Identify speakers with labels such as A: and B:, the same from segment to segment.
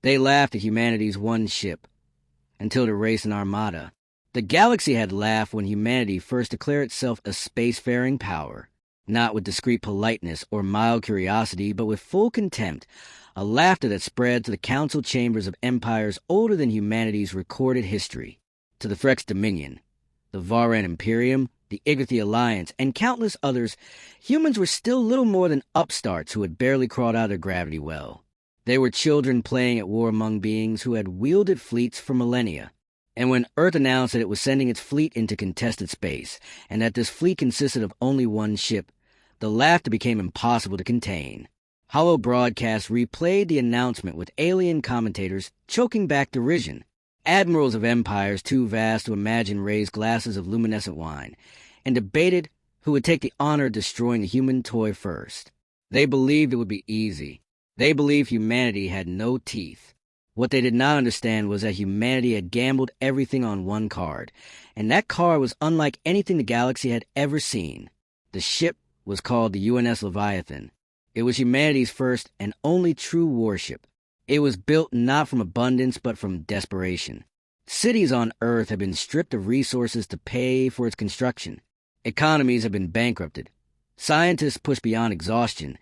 A: They laughed at humanity's one ship, until to race an armada. The galaxy had laughed when humanity first declared itself a spacefaring power, not with discreet politeness or mild curiosity, but with full contempt, a laughter that spread to the council chambers of empires older than humanity's recorded history, to the Frex Dominion, the Varan Imperium, the Igarthy Alliance, and countless others. Humans were still little more than upstarts who had barely crawled out of their gravity well. They were children playing at war among beings who had wielded fleets for millennia. And when Earth announced that it was sending its fleet into contested space, and that this fleet consisted of only one ship, the laughter became impossible to contain. Hollow broadcasts replayed the announcement with alien commentators choking back derision. Admirals of empires too vast to imagine raised glasses of luminescent wine, and debated who would take the honor of destroying the human toy first. They believed it would be easy. They believed humanity had no teeth. What they did not understand was that humanity had gambled everything on one card, and that card was unlike anything the galaxy had ever seen. The ship was called the UNS Leviathan. It was humanity's first and only true warship. It was built not from abundance but from desperation. Cities on Earth had been stripped of resources to pay for its construction. Economies had been bankrupted. Scientists pushed beyond exhaustion,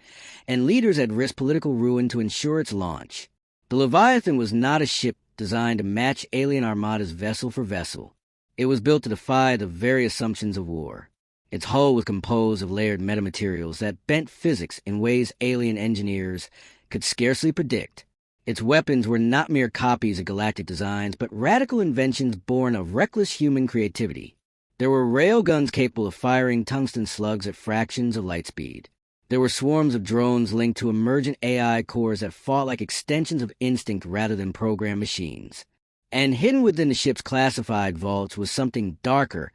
A: and leaders had risked political ruin to ensure its launch. The Leviathan was not a ship designed to match alien armadas vessel for vessel. It was built to defy the very assumptions of war. Its hull was composed of layered metamaterials that bent physics in ways alien engineers could scarcely predict. Its weapons were not mere copies of galactic designs, but radical inventions born of reckless human creativity. There were railguns capable of firing tungsten slugs at fractions of light speed. There were swarms of drones linked to emergent AI cores that fought like extensions of instinct rather than programmed machines. And hidden within the ship's classified vaults was something darker,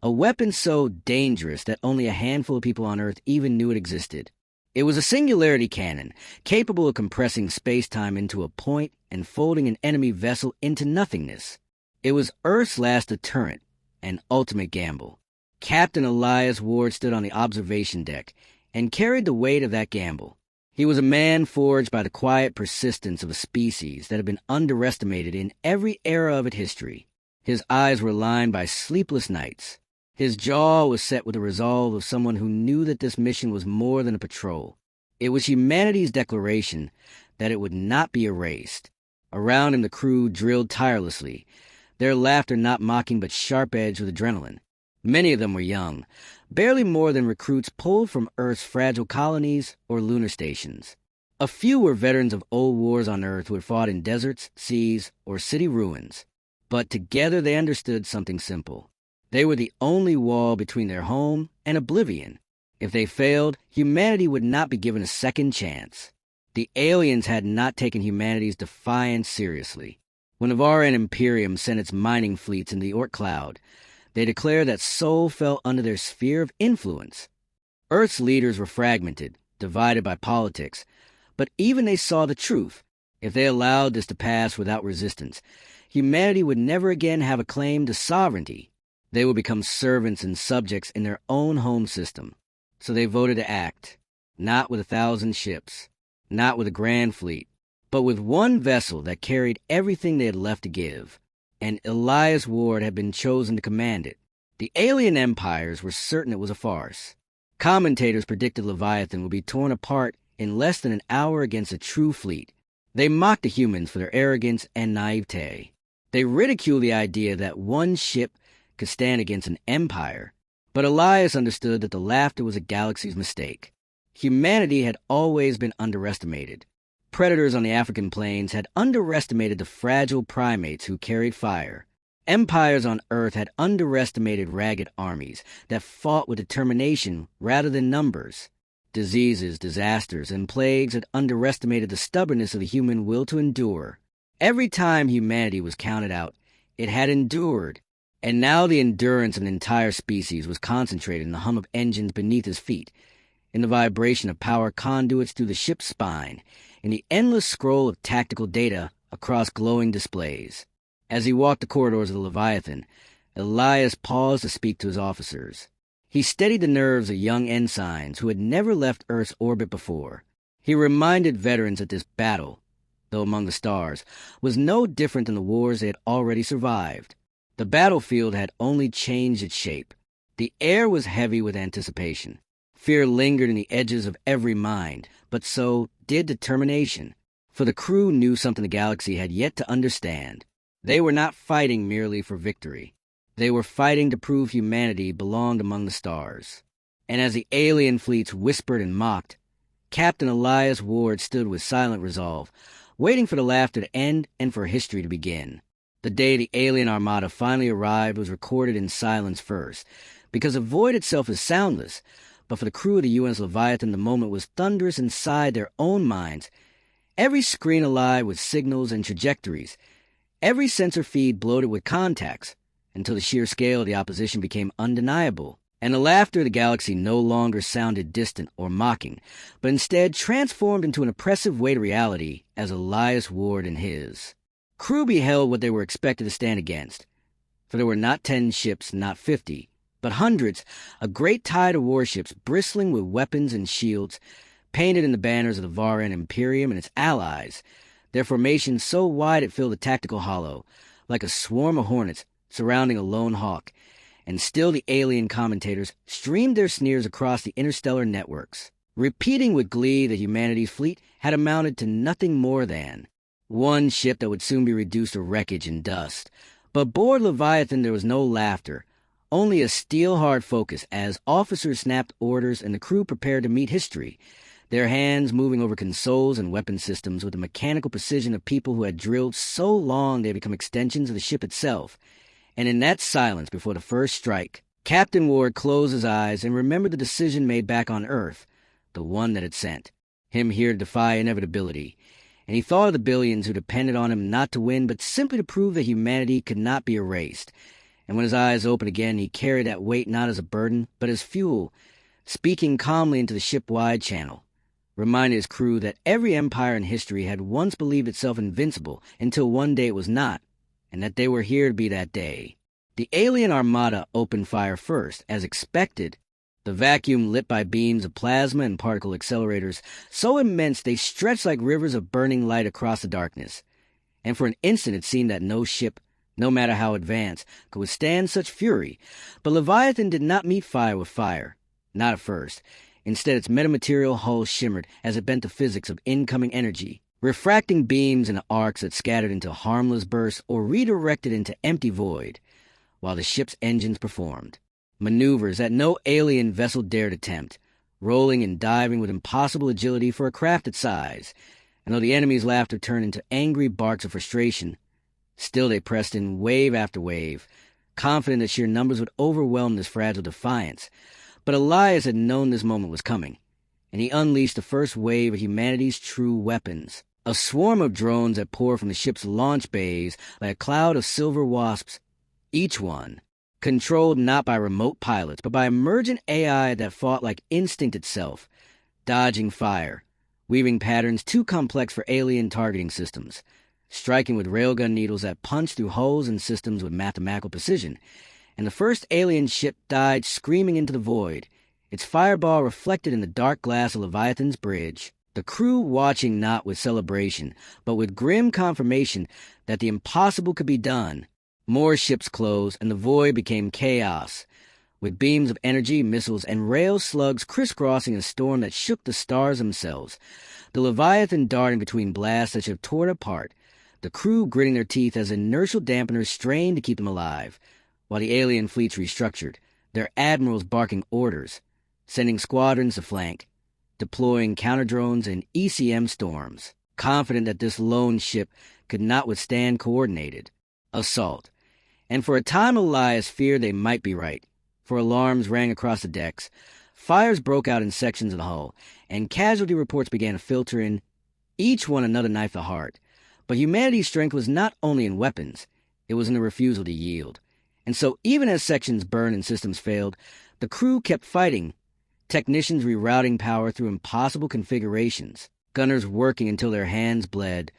A: a weapon so dangerous that only a handful of people on Earth even knew it existed. It was a singularity cannon, capable of compressing space-time into a point and folding an enemy vessel into nothingness. It was Earth's last deterrent, an ultimate gamble. Captain Elias Ward stood on the observation deck and carried the weight of that gamble. He was a man forged by the quiet persistence of a species that had been underestimated in every era of its history. His eyes were lined by sleepless nights. His jaw was set with the resolve of someone who knew that this mission was more than a patrol. It was humanity's declaration that it would not be erased. Around him the crew drilled tirelessly, their laughter not mocking but sharp-edged with adrenaline. Many of them were young, barely more than recruits pulled from Earth's fragile colonies or lunar stations. A few were veterans of old wars on Earth who had fought in deserts, seas, or city ruins. But together they understood something simple. They were the only wall between their home and oblivion. If they failed, humanity would not be given a second chance. The aliens had not taken humanity's defiance seriously. When the Varan Imperium sent its mining fleets in the Oort Cloud, they declared that Sol fell under their sphere of influence. Earth's leaders were fragmented, divided by politics, but even they saw the truth. If they allowed this to pass without resistance, humanity would never again have a claim to sovereignty. They would become servants and subjects in their own home system. So they voted to act, not with 1,000 ships, not with a grand fleet, but with one vessel that carried everything they had left to give. And Elias Ward had been chosen to command it. The alien empires were certain it was a farce. Commentators predicted Leviathan would be torn apart in less than an hour against a true fleet. They mocked the humans for their arrogance and naivete. They ridiculed the idea that one ship could stand against an empire, but Elias understood that the laughter was a galaxy's mistake. Humanity had always been underestimated. Predators on the African plains had underestimated the fragile primates who carried fire. Empires on Earth had underestimated ragged armies that fought with determination rather than numbers. Diseases, disasters, and plagues had underestimated the stubbornness of the human will to endure. Every time humanity was counted out, it had endured. And now the endurance of an entire species was concentrated in the hum of engines beneath his feet, in the vibration of power conduits through the ship's spine, in the endless scroll of tactical data across glowing displays. As he walked the corridors of the Leviathan, Elias paused to speak to his officers. He steadied the nerves of young ensigns who had never left Earth's orbit before. He reminded veterans that this battle, though among the stars, was no different than the wars they had already survived. The battlefield had only changed its shape. The air was heavy with anticipation. Fear lingered in the edges of every mind, but so did determination. For the crew knew something the galaxy had yet to understand. They were not fighting merely for victory. They were fighting to prove humanity belonged among the stars. And as the alien fleets whispered and mocked, Captain Elias Ward stood with silent resolve, waiting for the laughter to end and for history to begin. The day the alien armada finally arrived was recorded in silence first, because the void itself is soundless, but for the crew of the UNS Leviathan the moment was thunderous inside their own minds. Every screen alive with signals and trajectories, every sensor feed bloated with contacts, until the sheer scale of the opposition became undeniable, and the laughter of the galaxy no longer sounded distant or mocking, but instead transformed into an oppressive weight of reality as Elias Ward and his crew beheld what they were expected to stand against. For there were not 10 ships, not 50, but hundreds, a great tide of warships bristling with weapons and shields, painted in the banners of the Varan Imperium and its allies, their formation so wide it filled the tactical hollow, like a swarm of hornets surrounding a lone hawk, and still the alien commentators streamed their sneers across the interstellar networks, repeating with glee that humanity's fleet had amounted to nothing more than one ship that would soon be reduced to wreckage and dust. But aboard Leviathan there was no laughter, only a steel-hard focus as officers snapped orders and the crew prepared to meet history, their hands moving over consoles and weapon systems with the mechanical precision of people who had drilled so long they had become extensions of the ship itself. And in that silence before the first strike, Captain Ward closed his eyes and remembered the decision made back on Earth, the one that had sent him here to defy inevitability. And he thought of the billions who depended on him not to win, but simply to prove that humanity could not be erased. And when his eyes opened again, he carried that weight not as a burden, but as fuel, speaking calmly into the ship-wide channel, reminding his crew that every empire in history had once believed itself invincible until one day it was not, and that they were here to be that day. The alien armada opened fire first, as expected, the vacuum lit by beams of plasma and particle accelerators so immense they stretched like rivers of burning light across the darkness. And for an instant it seemed that no ship, no matter how advanced, could withstand such fury. But Leviathan did not meet fire with fire, not at first. Instead, its metamaterial hull shimmered as it bent the physics of incoming energy, refracting beams and arcs that scattered into harmless bursts or redirected into empty void, while the ship's engines performed maneuvers that no alien vessel dared attempt, rolling and diving with impossible agility for a craft its size. And though the enemy's laughter turned into angry barks of frustration, still they pressed in wave after wave, confident that sheer numbers would overwhelm this fragile Defiance. But Elias had known this moment was coming, and he unleashed the first wave of humanity's true weapons, a swarm of drones that poured from the ship's launch bays like a cloud of silver wasps, each one controlled not by remote pilots, but by emergent AI that fought like instinct itself, dodging fire, weaving patterns too complex for alien targeting systems, striking with railgun needles that punched through hulls and systems with mathematical precision. And the first alien ship died screaming into the void, its fireball reflected in the dark glass of Leviathan's bridge, the crew watching not with celebration, but with grim confirmation that the impossible could be done. More ships closed, and the void became chaos, with beams of energy, missiles, and rail slugs crisscrossing a storm that shook the stars themselves, the Leviathan darting between blasts that should have torn apart, the crew gritting their teeth as inertial dampeners strained to keep them alive, while the alien fleets restructured, their admirals barking orders, sending squadrons to flank, deploying counter-drones and ECM storms, confident that this lone ship could not withstand coordinated assault. And for a time Elias feared they might be right, for alarms rang across the decks, fires broke out in sections of the hull, and casualty reports began to filter in, each one another knife to heart. But humanity's strength was not only in weapons, it was in the refusal to yield. And so even as sections burned and systems failed, the crew kept fighting, technicians rerouting power through impossible configurations, gunners working until their hands bled,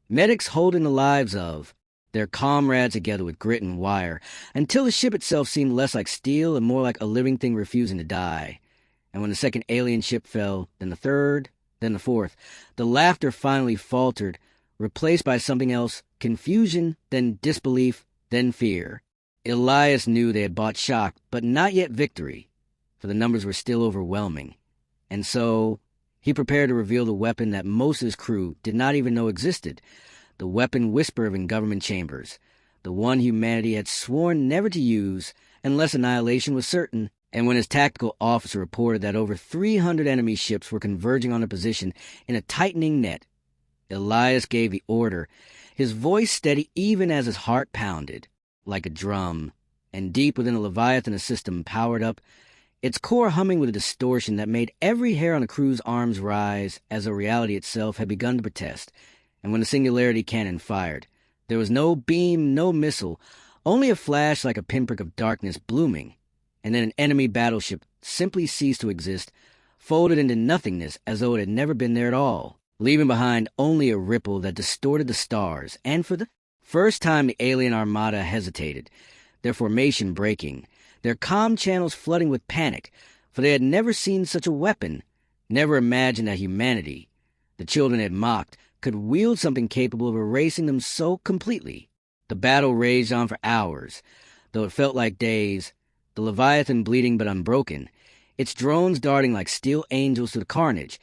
A: medics holding the lives of their comrades together with grit and wire, until the ship itself seemed less like steel and more like a living thing refusing to die. And when the second alien ship fell, then the third, then the fourth, the laughter finally faltered replaced by something else, confusion, then disbelief, then fear. Elias knew they had bought shock, but not yet victory, for the numbers were still overwhelming. And so, he prepared to reveal the weapon that most of his crew did not even know existed, the weapon whispered in government chambers, the one humanity had sworn never to use unless annihilation was certain. And when his tactical officer reported that over 300 enemy ships were converging on a position in a tightening net, Elias gave the order, his voice steady even as his heart pounded, like a drum, and deep within the Leviathan system powered up, its core humming with a distortion that made every hair on the crew's arms rise as though reality itself had begun to protest. And when the singularity cannon fired, there was no beam, no missile, only a flash like a pinprick of darkness blooming, and then an enemy battleship simply ceased to exist, folded into nothingness as though it had never been there at all, leaving behind only a ripple that distorted the stars, and for the first time the alien armada hesitated, their formation breaking, their comm channels flooding with panic, for they had never seen such a weapon, never imagined that humanity, the children had mocked, could wield something capable of erasing them so completely. The battle raged on for hours, though it felt like days, the Leviathan bleeding but unbroken, its drones darting like steel angels through the carnage,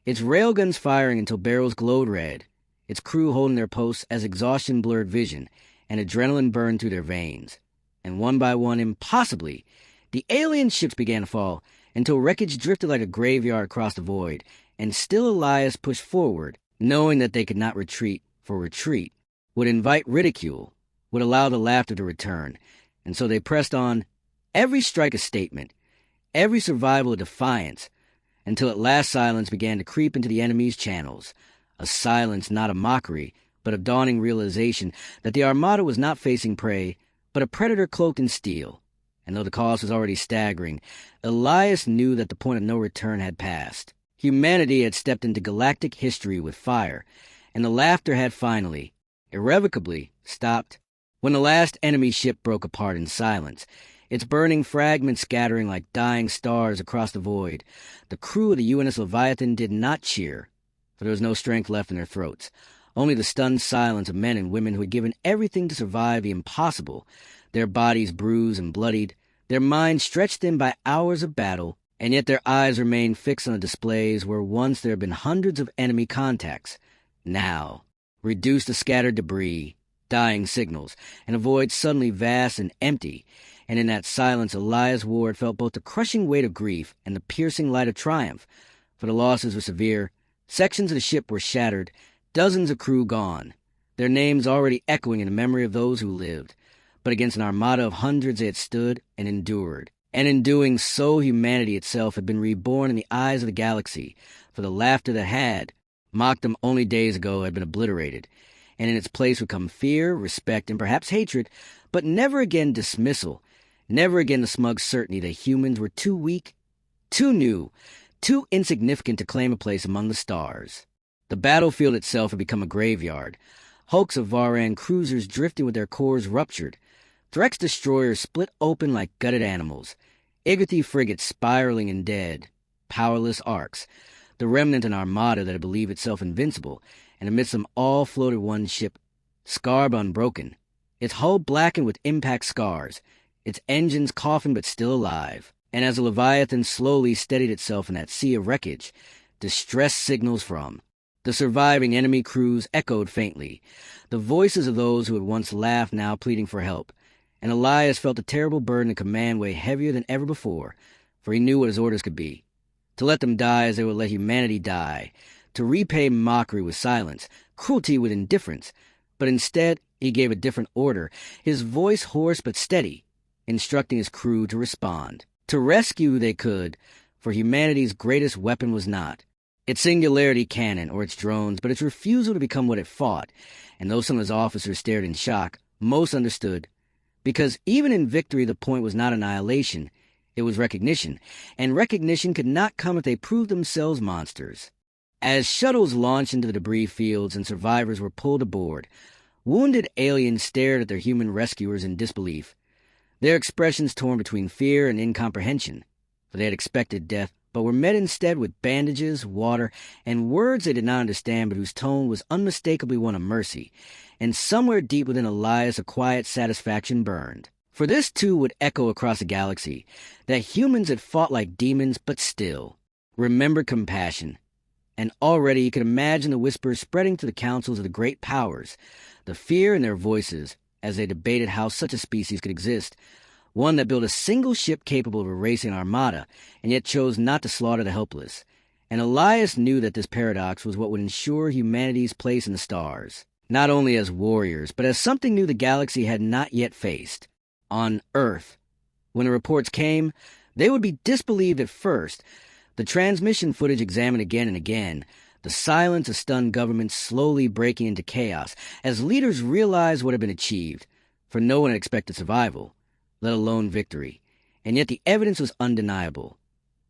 A: its railguns firing until barrels glowed red, its crew holding their posts as exhaustion blurred vision, and adrenaline burned through their veins. And one by one, impossibly, the alien ships began to fall, until wreckage drifted like a graveyard across the void, and still Elias pushed forward, knowing that they could not retreat, for retreat would invite ridicule, would allow the laughter to return, and so they pressed on, every strike a statement, every survival a defiance, until at last silence began to creep into the enemy's channels, a silence not a mockery, but a dawning realization that the Armada was not facing prey, but a predator cloaked in steel. And though the cost was already staggering, Elias knew that the point of no return had passed. Humanity had stepped into galactic history with fire, and the laughter had finally, irrevocably, stopped. When the last enemy ship broke apart in silence, its burning fragments scattering like dying stars across the void, the crew of the UNS Leviathan did not cheer, for there was no strength left in their throats, only the stunned silence of men and women who had given everything to survive the impossible, their bodies bruised and bloodied, their minds stretched thin by hours of battle, and yet their eyes remained fixed on the displays where once there had been hundreds of enemy contacts. Now, reduced to scattered debris, dying signals, and a void suddenly vast and empty, and in that silence Elias Ward felt both the crushing weight of grief and the piercing light of triumph, for the losses were severe, sections of the ship were shattered, dozens of crew gone, their names already echoing in the memory of those who lived. But against an armada of hundreds they had stood and endured. And in doing so, humanity itself had been reborn in the eyes of the galaxy, for the laughter that had mocked them only days ago had been obliterated, and in its place would come fear, respect, and perhaps hatred, but never again dismissal, never again the smug certainty that humans were too weak, too new, too insignificant to claim a place among the stars. The battlefield itself had become a graveyard, hulks of Varan cruisers drifting with their cores ruptured, Threx destroyers split open like gutted animals, Igarthy frigates spiraling in dead, powerless arcs, the remnant an armada that had believed itself invincible, and amidst them all floated one ship, scarred but unbroken, its hull blackened with impact scars, its engines coffined but still alive. And as the Leviathan slowly steadied itself in that sea of wreckage, distress signals from the surviving enemy crews echoed faintly, the voices of those who had once laughed now pleading for help, and Elias felt the terrible burden of command weigh heavier than ever before, for he knew what his orders could be. To let them die as they would let humanity die, to repay mockery with silence, cruelty with indifference, but instead he gave a different order, his voice hoarse but steady, instructing his crew to respond. To rescue they could, for humanity's greatest weapon was not its singularity cannon or its drones, but its refusal to become what it fought, and though some of his officers stared in shock, most understood, because even in victory the point was not annihilation, it was recognition, and recognition could not come if they proved themselves monsters. As shuttles launched into the debris fields and survivors were pulled aboard, wounded aliens stared at their human rescuers in disbelief, their expressions torn between fear and incomprehension, for they had expected death but were met instead with bandages, water, and words they did not understand but whose tone was unmistakably one of mercy, and somewhere deep within Elias a quiet satisfaction burned. For this too would echo across the galaxy, that humans had fought like demons but still remembered compassion. And already he could imagine the whispers spreading to the councils of the great powers, the fear in their voices as they debated how such a species could exist, one that built a single ship capable of erasing Armada, and yet chose not to slaughter the helpless. And Elias knew that this paradox was what would ensure humanity's place in the stars, not only as warriors, but as something new the galaxy had not yet faced. On Earth, when the reports came, they would be disbelieved at first, the transmission footage examined again and again, the silence of stunned governments slowly breaking into chaos as leaders realized what had been achieved, for no one had expected survival, let alone victory. And yet the evidence was undeniable.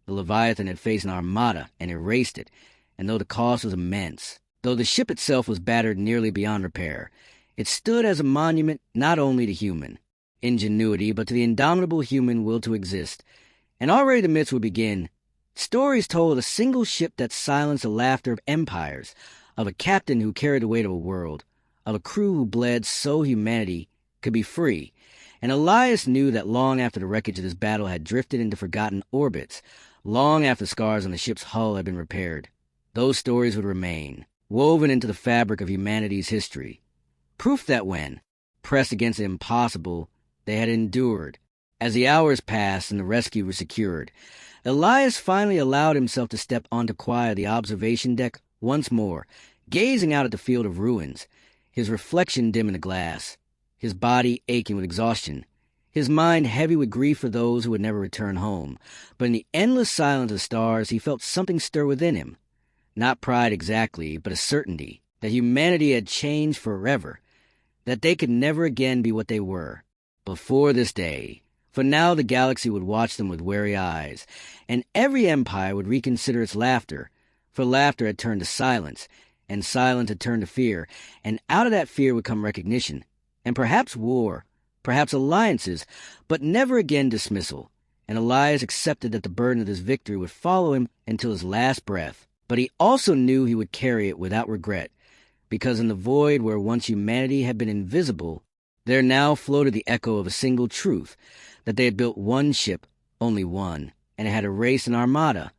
A: The Leviathan had faced an armada and erased it, and though the cost was immense, though the ship itself was battered nearly beyond repair, it stood as a monument not only to human ingenuity, but to the indomitable human will to exist. And already the myths would begin. Stories told of a single ship that silenced the laughter of empires, of a captain who carried the weight of a world, of a crew who bled so humanity could be free. And Elias knew that long after the wreckage of this battle had drifted into forgotten orbits, long after scars on the ship's hull had been repaired, those stories would remain, woven into the fabric of humanity's history. Proof that when, pressed against the impossible, they had endured. As the hours passed and the rescue was secured, Elias finally allowed himself to step onto quiet the observation deck once more, gazing out at the field of ruins, his reflection dim in the glass, his body aching with exhaustion, his mind heavy with grief for those who would never return home. But in the endless silence of the stars, he felt something stir within him. Not pride exactly, but a certainty that humanity had changed forever, that they could never again be what they were before this day. For now the galaxy would watch them with wary eyes, and every empire would reconsider its laughter, for laughter had turned to silence, and silence had turned to fear, and out of that fear would come recognition, and perhaps war, perhaps alliances, but never again dismissal. And Elias accepted that the burden of this victory would follow him until his last breath, but he also knew he would carry it without regret, because in the void where once humanity had been invisible, there now floated the echo of a single truth, that they had built one ship, only one, and it had erased an armada,